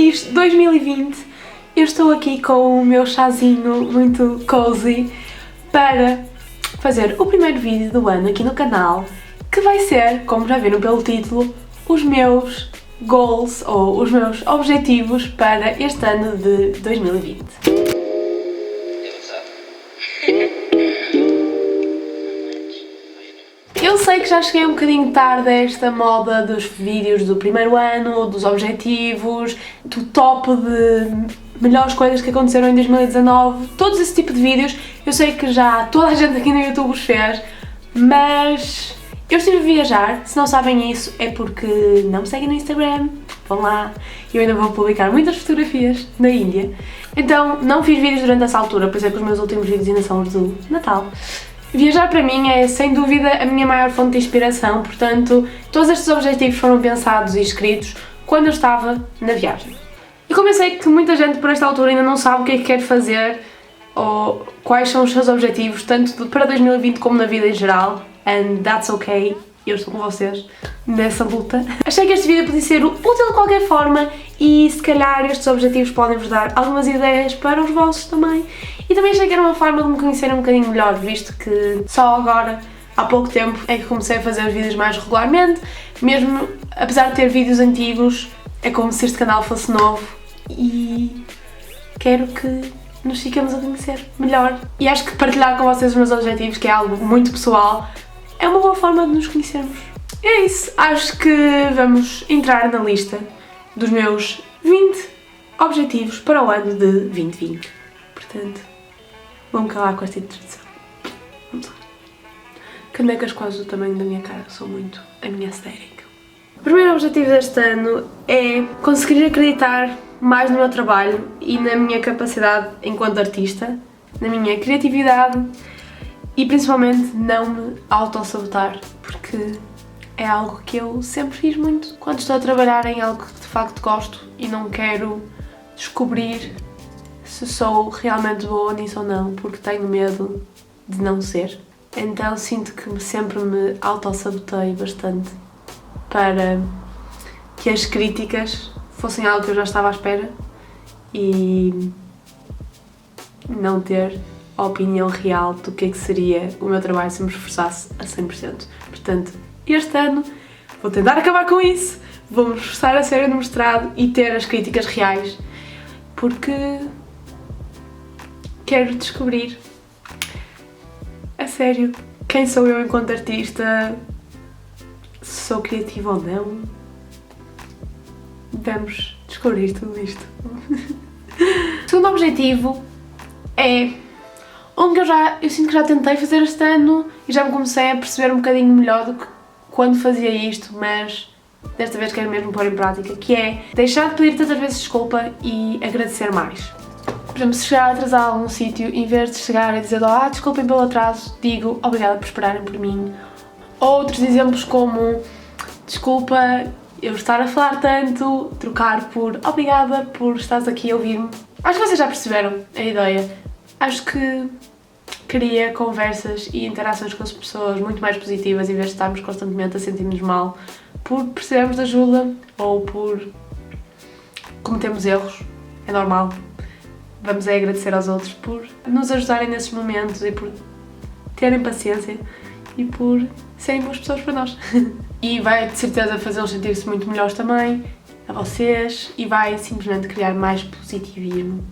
Feliz 2020! Eu estou aqui com o meu chazinho muito cozy para fazer o primeiro vídeo do ano aqui no canal, que vai ser, como já viram pelo título, os meus goals ou os meus objetivos para este ano de 2020. Eu sei que já cheguei um bocadinho tarde a esta moda dos vídeos do primeiro ano, dos objetivos, do top de melhores coisas que aconteceram em 2019, todos esse tipo de vídeos. Eu sei que já toda a gente aqui no YouTube os fez, mas eu estive a viajar. Se não sabem isso é porque não me seguem no Instagram, vão lá, eu ainda vou publicar muitas fotografias na Índia. Então não fiz vídeos durante essa altura, por isso é que os meus últimos vídeos ainda são os do Natal. Viajar para mim é sem dúvida a minha maior fonte de inspiração, portanto todos estes objetivos foram pensados e escritos quando eu estava na viagem. E como eu sei que muita gente por esta altura ainda não sabe o que é que quer fazer ou quais são os seus objetivos, tanto para 2020 como na vida em geral, and that's okay, eu estou com vocês nessa luta. Achei que este vídeo podia ser útil de qualquer forma e se calhar estes objetivos podem-vos dar algumas ideias para os vossos também. E também achei que era uma forma de me conhecer um bocadinho melhor, visto que só agora, há pouco tempo, é que comecei a fazer os vídeos mais regularmente. Mesmo apesar de ter vídeos antigos, é como se este canal fosse novo e quero que nos fiquemos a conhecer melhor. E acho que partilhar com vocês os meus objetivos, que é algo muito pessoal, é uma boa forma de nos conhecermos. E é isso, acho que vamos entrar na lista dos meus 20 objetivos para o ano de 2020. Portanto, vou-me calar com esta introdução. Vamos lá. Canecas quase do tamanho da minha cara, sou muito a minha aesthetic. O primeiro objetivo deste ano é conseguir acreditar mais no meu trabalho e na minha capacidade enquanto artista, na minha criatividade e principalmente não me autossabotar, porque é algo que eu sempre fiz muito quando estou a trabalhar em algo que de facto gosto e não quero descobrir se sou realmente boa nisso ou não, porque tenho medo de não ser. Então sinto que sempre me autossabotei bastante para que as críticas fossem algo que eu já estava à espera e não ter a opinião real do que é que seria o meu trabalho se me esforçasse a 100%. Portanto, este ano vou tentar acabar com isso, vou-me esforçar a sério no mestrado e ter as críticas reais, porque quero descobrir a sério quem sou eu enquanto artista, se sou criativa ou não. Vamos descobrir tudo isto. O segundo objetivo é onde que eu sinto que já tentei fazer este ano e já me comecei a perceber um bocadinho melhor do que quando fazia isto, mas desta vez quero mesmo pôr em prática, que é deixar de pedir tantas vezes desculpa e agradecer mais. Por exemplo, se chegar atrasado a algum sítio, em vez de chegar e dizer desculpem pelo atraso, digo obrigada por esperarem por mim. Outros exemplos como desculpa eu estar a falar tanto, trocar por obrigada por estares aqui a ouvir-me. Acho que vocês já perceberam a ideia. Acho que cria conversas e interações com as pessoas muito mais positivas em vez de estarmos constantemente a sentir-nos mal por precisarmos de ajuda ou por cometemos erros. É normal. Vamos agradecer aos outros por nos ajudarem nesses momentos e por terem paciência e por serem boas pessoas para nós. E vai de certeza fazê-los sentir-se muito melhores também, a vocês, e vai simplesmente criar mais positivismo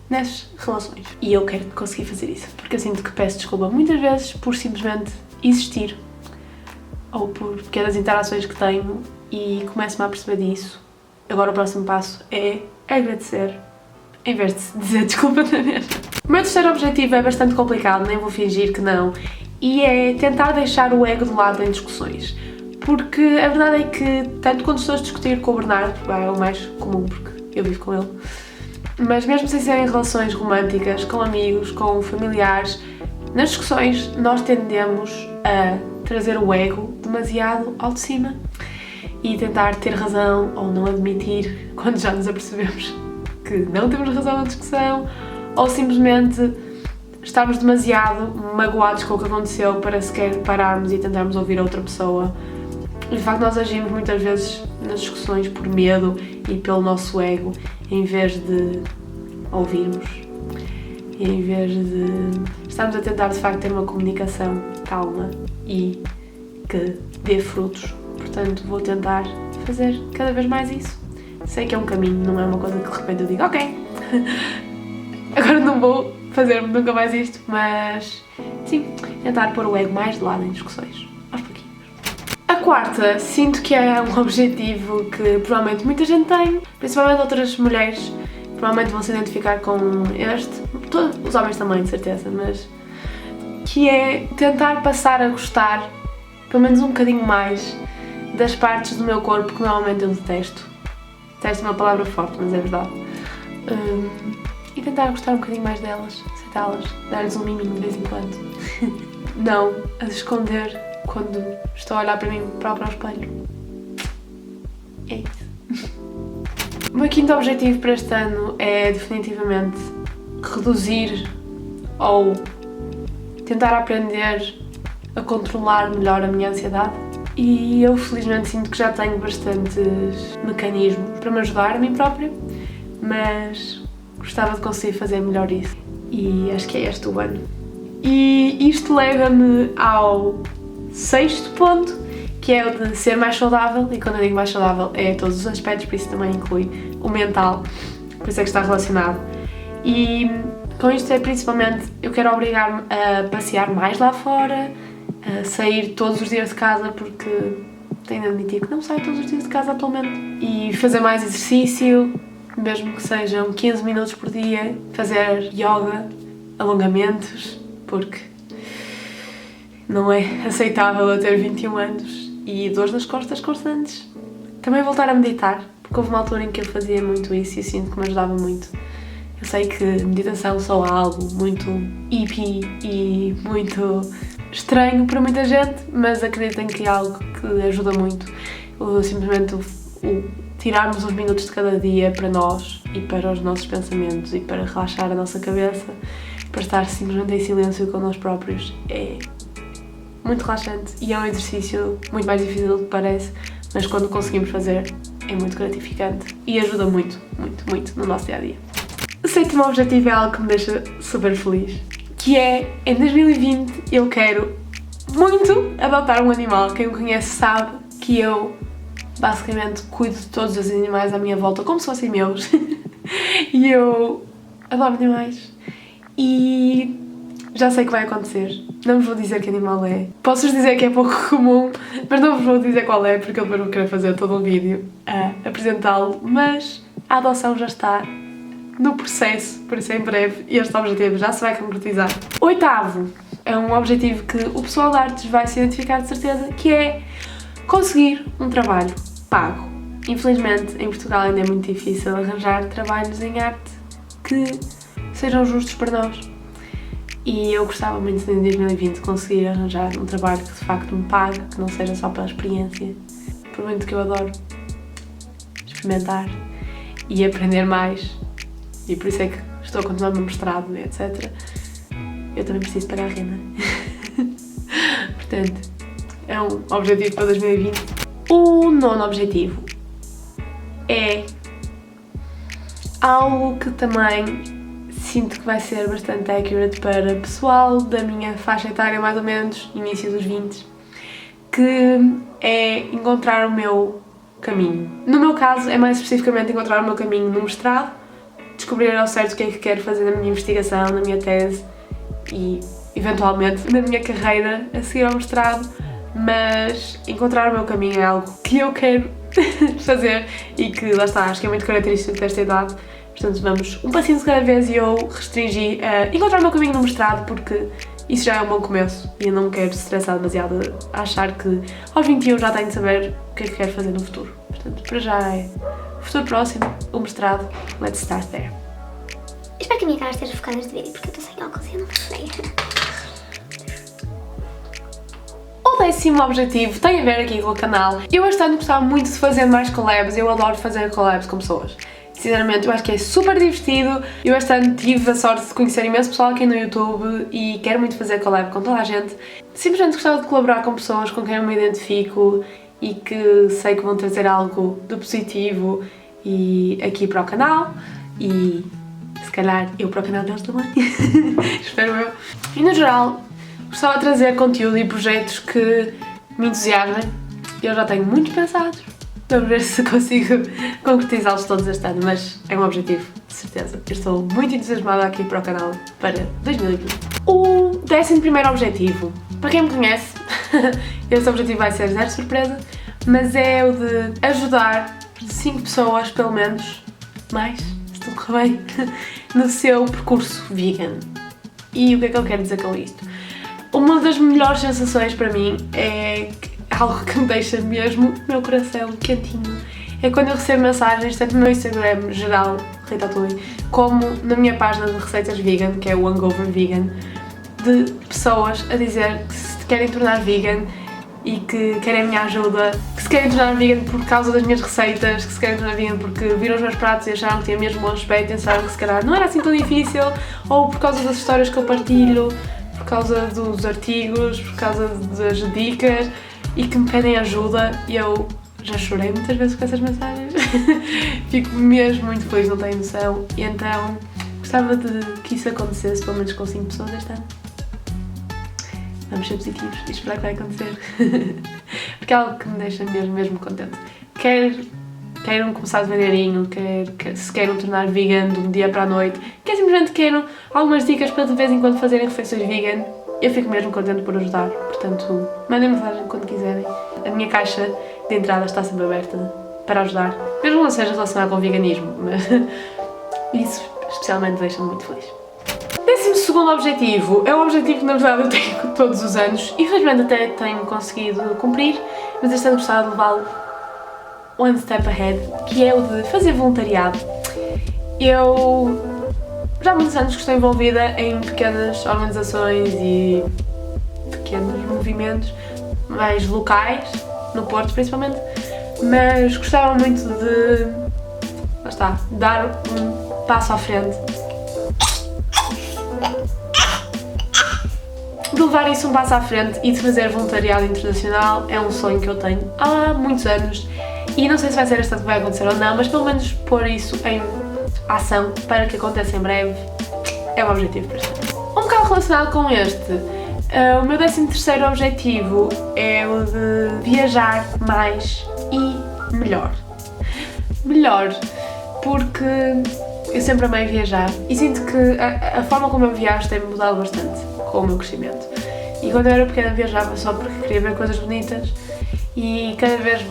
nessas relações. E eu quero conseguir fazer isso, porque eu sinto que peço desculpa muitas vezes por simplesmente existir ou por pequenas interações que tenho e começo-me a perceber disso. Agora o próximo passo é agradecer em vez de dizer desculpa na mesma. O meu terceiro objetivo é bastante complicado, nem vou fingir que não, e é tentar deixar o ego de lado em discussões. Porque a verdade é que, tanto quando estou a discutir com o Bernardo, é o mais comum porque eu vivo com ele, mas mesmo sem serem relações românticas, com amigos, com familiares, nas discussões nós tendemos a trazer o ego demasiado ao de cima e tentar ter razão ou não admitir quando já nos apercebemos que não temos razão na discussão, ou simplesmente estamos demasiado magoados com o que aconteceu para sequer pararmos e tentarmos ouvir a outra pessoa. E de facto nós agimos muitas vezes nas discussões por medo e pelo nosso ego, em vez de ouvirmos, e em vez de estarmos a tentar de facto ter uma comunicação calma e que dê frutos. Portanto, vou tentar fazer cada vez mais isso. Sei que é um caminho, não é uma coisa que de repente eu digo, ok, agora não vou fazer nunca mais isto, mas sim, tentar pôr o ego mais de lado em discussões, aos pouquinhos. A quarta, sinto que é um objetivo que provavelmente muita gente tem, principalmente outras mulheres, provavelmente vão se identificar com este, todos os homens também, de certeza, mas que é tentar passar a gostar, pelo menos um bocadinho mais, das partes do meu corpo que normalmente eu detesto. Detesto é uma palavra forte, mas é verdade. E tentar gostar um bocadinho mais delas, aceitá-las, dar-lhes um miminho de vez em quando. Não as esconder quando estou a olhar para mim próprio ao espelho. É isso. O meu quinto objetivo para este ano é definitivamente reduzir ou tentar aprender a controlar melhor a minha ansiedade. E eu felizmente sinto que já tenho bastantes mecanismos para me ajudar a mim própria, mas gostava de conseguir fazer melhor isso. E acho que é este o ano. E isto leva-me ao sexto ponto, que é o de ser mais saudável, e quando eu digo mais saudável é todos os aspectos, por isso também inclui o mental, por isso é que está relacionado. E com isto é principalmente, eu quero obrigar-me a passear mais lá fora, a sair todos os dias de casa, porque tenho de admitir que não saio todos os dias de casa atualmente, e fazer mais exercício, mesmo que sejam 15 minutos por dia, fazer yoga, alongamentos, porque não é aceitável eu ter 21 anos e dores nas costas constantes. Também voltar a meditar, porque houve uma altura em que eu fazia muito isso e sinto que me ajudava muito. Eu sei que meditação só é algo muito hippie e muito estranho para muita gente, mas acreditem que é algo que ajuda muito. Simplesmente tirarmos uns minutos de cada dia para nós e para os nossos pensamentos e para relaxar a nossa cabeça, para estar simplesmente em silêncio com nós próprios, é muito relaxante e é um exercício muito mais difícil do que parece, mas quando conseguimos fazer é muito gratificante e ajuda muito, muito, muito no nosso dia-a-dia. O sétimo objetivo é algo que me deixa super feliz, que é, em 2020 eu quero muito adotar um animal. Quem me conhece sabe que eu basicamente cuido de todos os animais à minha volta como se fossem meus e eu adoro animais e já sei que vai acontecer. Não vos vou dizer que animal é. Posso-vos dizer que é pouco comum, mas não vos vou dizer qual é, porque eu depois vou querer fazer todo um vídeo a apresentá-lo, mas a adoção já está no processo, por isso em breve este objetivo já se vai concretizar. Oitavo é um objetivo que o pessoal de artes vai se identificar de certeza, que é conseguir um trabalho pago. Infelizmente em Portugal ainda é muito difícil arranjar trabalhos em arte que sejam justos para nós. E eu gostava muito em 2020 conseguir arranjar um trabalho que de facto me pague, que não seja só pela experiência. Por muito que eu adoro experimentar e aprender mais, e por isso é que estou a continuar o meu mestrado, etc. Eu também preciso pagar a renda. Portanto, é um objetivo para 2020. O nono objetivo é algo que também sinto que vai ser bastante accurate para pessoal da minha faixa etária, mais ou menos, início dos 20, que é encontrar o meu caminho. No meu caso, é mais especificamente encontrar o meu caminho no mestrado, descobrir ao certo o que é que quero fazer na minha investigação, na minha tese e, eventualmente, na minha carreira a seguir ao mestrado, mas encontrar o meu caminho é algo que eu quero fazer e que, lá está, acho que é muito característico desta idade. Portanto, vamos um passinho de cada vez e eu restringi a encontrar o meu caminho no mestrado, porque isso já é um bom começo e eu não me quero estressar demasiado a achar que aos 21 já tenho de saber o que é que quero fazer no futuro. Portanto, para já é o futuro próximo, o mestrado, let's start there. Espero que a minha cara esteja focada neste vídeo, porque eu estou sem óculos e eu não percebi. O décimo objetivo tem a ver aqui com o canal. Eu este ano gostava muito de fazer mais collabs, eu adoro fazer collabs com pessoas. Sinceramente, eu acho que é super divertido. Eu este ano tive a sorte de conhecer imenso pessoal aqui no YouTube e quero muito fazer collab com toda a gente. Simplesmente gostava de colaborar com pessoas com quem eu me identifico e que sei que vão trazer algo de positivo e aqui para o canal e se calhar eu para o canal deles também, espero eu. E no geral, gostava de trazer conteúdo e projetos que me entusiasmem. Eu já tenho muitos pensados, vamos ver se consigo concretizá-los todos este ano, mas é um objetivo, de certeza. Eu estou muito entusiasmada aqui para o canal para 2020. O 11º objetivo, para quem me conhece, este objetivo vai ser zero surpresa, mas é o de ajudar 5 pessoas, pelo menos, mais, se tudo correr bem, no seu percurso vegan. E o que é que eu quero dizer com isto? Uma das melhores sensações para mim é algo que me deixa mesmo o meu coração quentinho. É quando eu recebo mensagens, tanto no meu Instagram geral, Ratatouille, como na minha página de receitas vegan, que é o Hangover Vegan, de pessoas a dizer que se querem tornar vegan e que querem a minha ajuda, que se querem tornar vegan por causa das minhas receitas, que se querem tornar vegan porque viram os meus pratos e acharam que tinha mesmo bom aspecto e pensaram que se calhar não era assim tão difícil, ou por causa das histórias que eu partilho, por causa dos artigos, por causa das dicas e que me pedem ajuda. E eu já chorei muitas vezes com essas mensagens. Fico mesmo muito feliz, não tenho noção. E então gostava de que isso acontecesse pelo menos com 5 pessoas este ano. Vamos ser positivos e esperar que vai acontecer. Porque é algo que me deixa mesmo contente. Queiram começar devagarinho, se queiram tornar vegan de um dia para a noite, quer simplesmente queiram algumas dicas para de vez em quando fazerem refeições vegan, eu fico mesmo contente por ajudar. Portanto, mandem mensagem quando quiserem. A minha caixa de entrada está sempre aberta para ajudar. Mesmo não seja relacionado com veganismo, mas isso especialmente deixa-me muito feliz. 12º objetivo é um objetivo que na verdade eu tenho todos os anos e felizmente até tenho conseguido cumprir, mas este ano gostava de levá-lo one step ahead, que é o de fazer voluntariado. Eu já há muitos anos que estou envolvida em pequenas organizações e pequenos movimentos mais locais, no Porto principalmente, mas gostava muito de, lá está, dar um passo à frente, de levar isso um passo à frente e de fazer voluntariado internacional. É um sonho que eu tenho há muitos anos e não sei se vai ser este ano que vai acontecer ou não, mas pelo menos pôr isso em ação para que aconteça em breve é um objetivo para este ano. Um bocado relacionado com este, o meu 13º objetivo é o de viajar mais e melhor. Melhor porque eu sempre amei viajar e sinto que a forma como eu viajo tem mudado bastante com o meu crescimento. E quando eu era pequena viajava só porque queria ver coisas bonitas e cada vez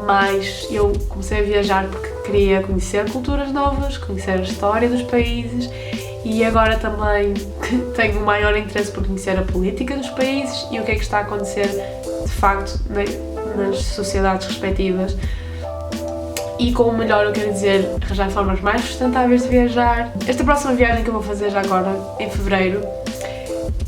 mais eu comecei a viajar porque queria conhecer culturas novas, conhecer a história dos países e agora também tenho um maior interesse por conhecer a política dos países e o que é que está a acontecer de facto nas sociedades respectivas. E com o melhor eu quero dizer arranjar formas mais sustentáveis de viajar. Esta próxima viagem que eu vou fazer já agora, em fevereiro,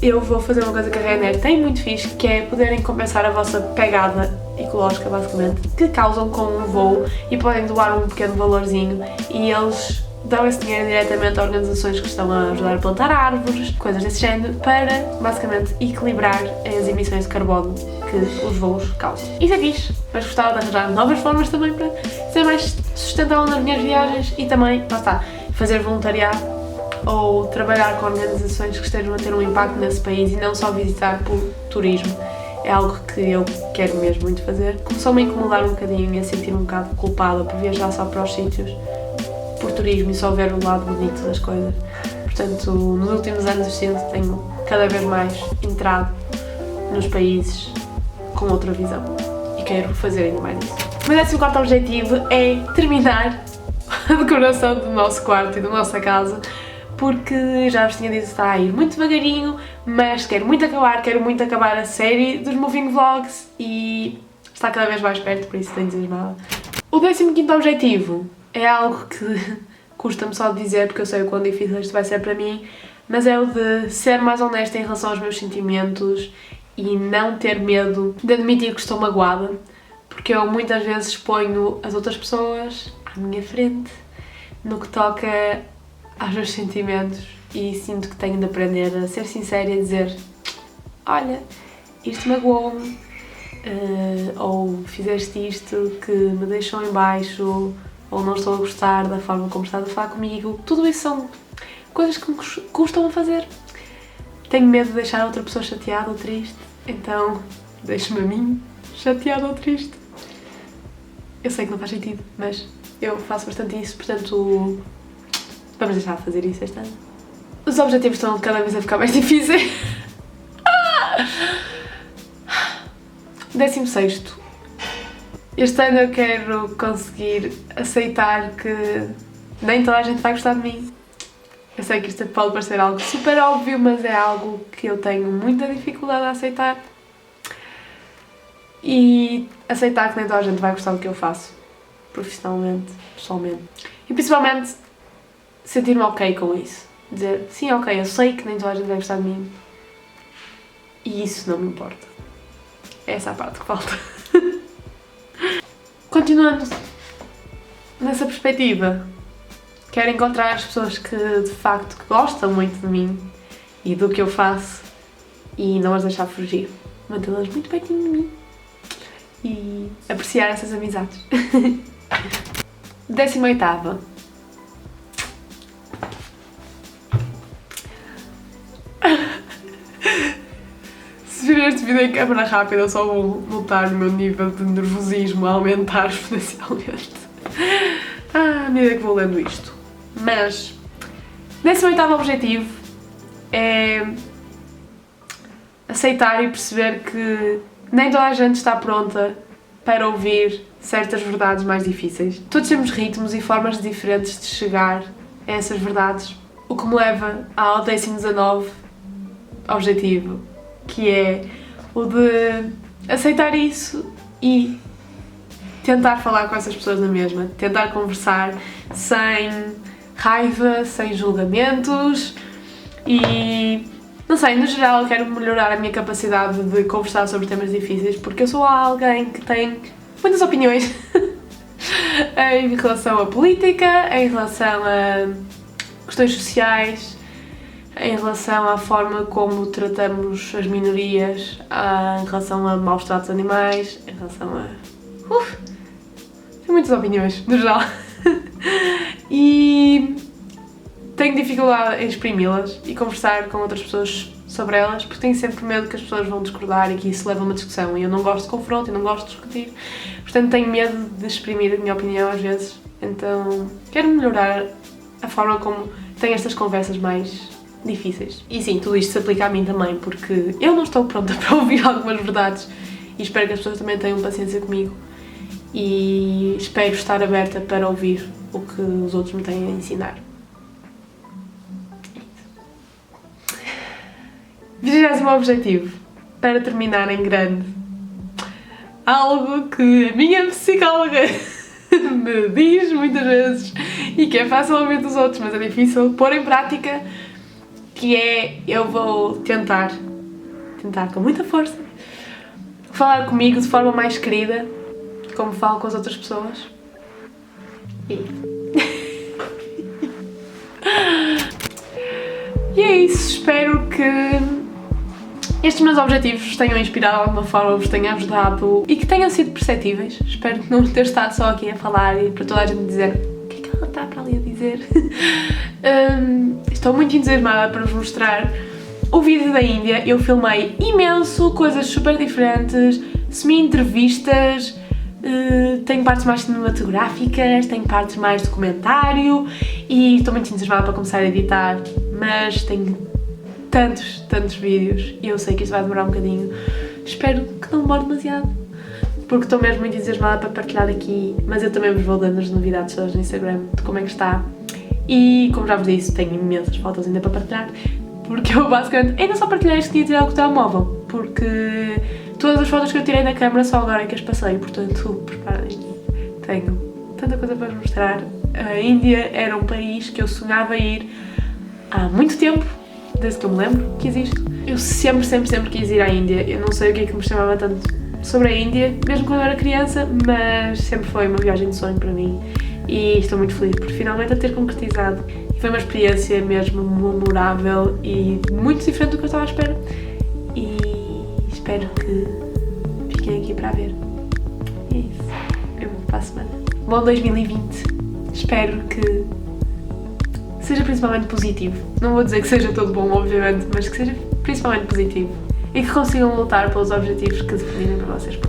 eu vou fazer uma coisa que a Ryanair tem muito fixe, que é poderem compensar a vossa pegada ecológica, basicamente, que causam com um voo e podem doar um pequeno valorzinho e eles dão esse dinheiro diretamente a organizações que estão a ajudar a plantar árvores, coisas desse género, para basicamente equilibrar as emissões de carbono que os voos causam. Isso é fixe, mas gostava de arranjar novas formas também para ser mais sustentável nas minhas viagens e também, lá está, fazer voluntariado ou trabalhar com organizações que estejam a ter um impacto nesse país e não só visitar por turismo. É algo que eu quero mesmo muito fazer. Começou-me a incomodar um bocadinho e a sentir um bocado culpada por viajar só para os sítios por turismo e só ver o lado bonito das coisas. Portanto, nos últimos anos eu sinto que tenho cada vez mais entrado nos países com outra visão e quero fazer ainda mais isso. O meu 14º objetivo é terminar a decoração do nosso quarto e da nossa casa, porque já vos tinha dito que está a ir muito devagarinho, mas quero muito acabar a série dos Moving Vlogs e está cada vez mais perto, por isso estou entusiasmada. O 15º objetivo é algo que custa-me só de dizer, porque eu sei o quão difícil isto vai ser para mim, mas é o de ser mais honesta em relação aos meus sentimentos e não ter medo de admitir que estou magoada, porque eu muitas vezes exponho as outras pessoas à minha frente no que toca aos meus sentimentos e sinto que tenho de aprender a ser sincera e a dizer: olha, isto magoou-me, ou fizeste isto que me deixou em baixo, ou não estou a gostar da forma como estás a falar comigo. Tudo isso são coisas que me custam a fazer. Tenho medo de deixar outra pessoa chateada ou triste, então deixo-me a mim chateada ou triste. Eu sei que não faz sentido, mas eu faço bastante isso, portanto vamos deixar de fazer isso este ano. Os objetivos estão cada vez a ficar mais difíceis. 16º. Este ano eu quero conseguir aceitar que nem toda a gente vai gostar de mim. Eu sei que isto pode parecer algo super óbvio, mas é algo que eu tenho muita dificuldade a aceitar. E aceitar que nem toda a gente vai gostar do que eu faço, profissionalmente, pessoalmente. E principalmente sentir-me ok com isso. Dizer, sim, ok, eu sei que nem toda a gente vai gostar de mim. E isso não me importa. É essa a parte que falta. Continuando nessa perspectiva, quero encontrar as pessoas que de facto gostam muito de mim e do que eu faço e não as deixar fugir. Mantê-las muito pertinho de mim e apreciar essas amizades. 18º. Se vir este vídeo em câmera rápida, só vou notar o meu nível de nervosismo a aumentar exponencialmente à medida que vou lendo isto. Mas 18º objetivo é aceitar e perceber que nem toda a gente está pronta para ouvir certas verdades mais difíceis. Todos temos ritmos e formas diferentes de chegar a essas verdades, o que me leva ao 19º objetivo, que é o de aceitar isso e tentar falar com essas pessoas na mesma, tentar conversar sem raiva, sem julgamentos e, não sei, no geral quero melhorar a minha capacidade de conversar sobre temas difíceis porque eu sou alguém que tem muitas opiniões em relação à política, em relação a questões sociais, em relação à forma como tratamos as minorias, em relação a maus tratos animais, em relação a... tenho muitas opiniões, no geral. E tenho dificuldade em exprimi-las e conversar com outras pessoas sobre elas, porque tenho sempre medo que as pessoas vão discordar e que isso leve a uma discussão. E eu não gosto de confronto e não gosto de discutir. Portanto, tenho medo de exprimir a minha opinião às vezes. Então, quero melhorar a forma como tenho estas conversas mais difíceis. E sim, tudo isto se aplica a mim também, porque eu não estou pronta para ouvir algumas verdades e espero que as pessoas também tenham paciência comigo e espero estar aberta para ouvir o que os outros me têm a ensinar. 20º objetivo, para terminar em grande, algo que a minha psicóloga me diz muitas vezes e que é fácil ouvir dos outros, mas é difícil pôr em prática, que é, eu vou tentar com muita força, falar comigo de forma mais querida, como falo com as outras pessoas. E é isso, espero que estes meus objetivos vos tenham inspirado de alguma forma, vos tenham ajudado e que tenham sido perceptíveis. Espero que não ter estado só aqui a falar e para toda a gente dizer o que é que ela está para ali a dizer. Estou muito entusiasmada para vos mostrar o vídeo da Índia. Eu filmei imenso, coisas super diferentes, semi-entrevistas, tenho partes mais cinematográficas, tenho partes mais documentário e estou muito entusiasmada para começar a editar, mas tenho tantos vídeos e eu sei que isto vai demorar um bocadinho. Espero que não demore demasiado, porque estou mesmo muito entusiasmada para partilhar aqui, mas eu também vos vou dando as novidades todas no Instagram de como é que está. E como já vos disse, tenho imensas fotos ainda para partilhar, porque eu basicamente ainda só partilhei as que tinha tirado com o telemóvel, porque todas as fotos que eu tirei na câmera só agora é que as passei, portanto, preparem-se. Tenho tanta coisa para vos mostrar. A Índia era um país que eu sonhava ir há muito tempo, desde que eu me lembro que existe. Eu sempre quis ir à Índia. Eu não sei o que é que me chamava tanto sobre a Índia, mesmo quando eu era criança, mas sempre foi uma viagem de sonho para mim e estou muito feliz por finalmente a ter concretizado. E foi uma experiência mesmo memorável e muito diferente do que eu estava à espera. E espero que fiquem aqui para ver. E é isso. Eu vou para a semana. Bom 2020. Espero que seja principalmente positivo. Não vou dizer que seja todo bom, obviamente, mas que seja principalmente positivo. E que consigam lutar pelos objetivos que definirem para vocês próprios.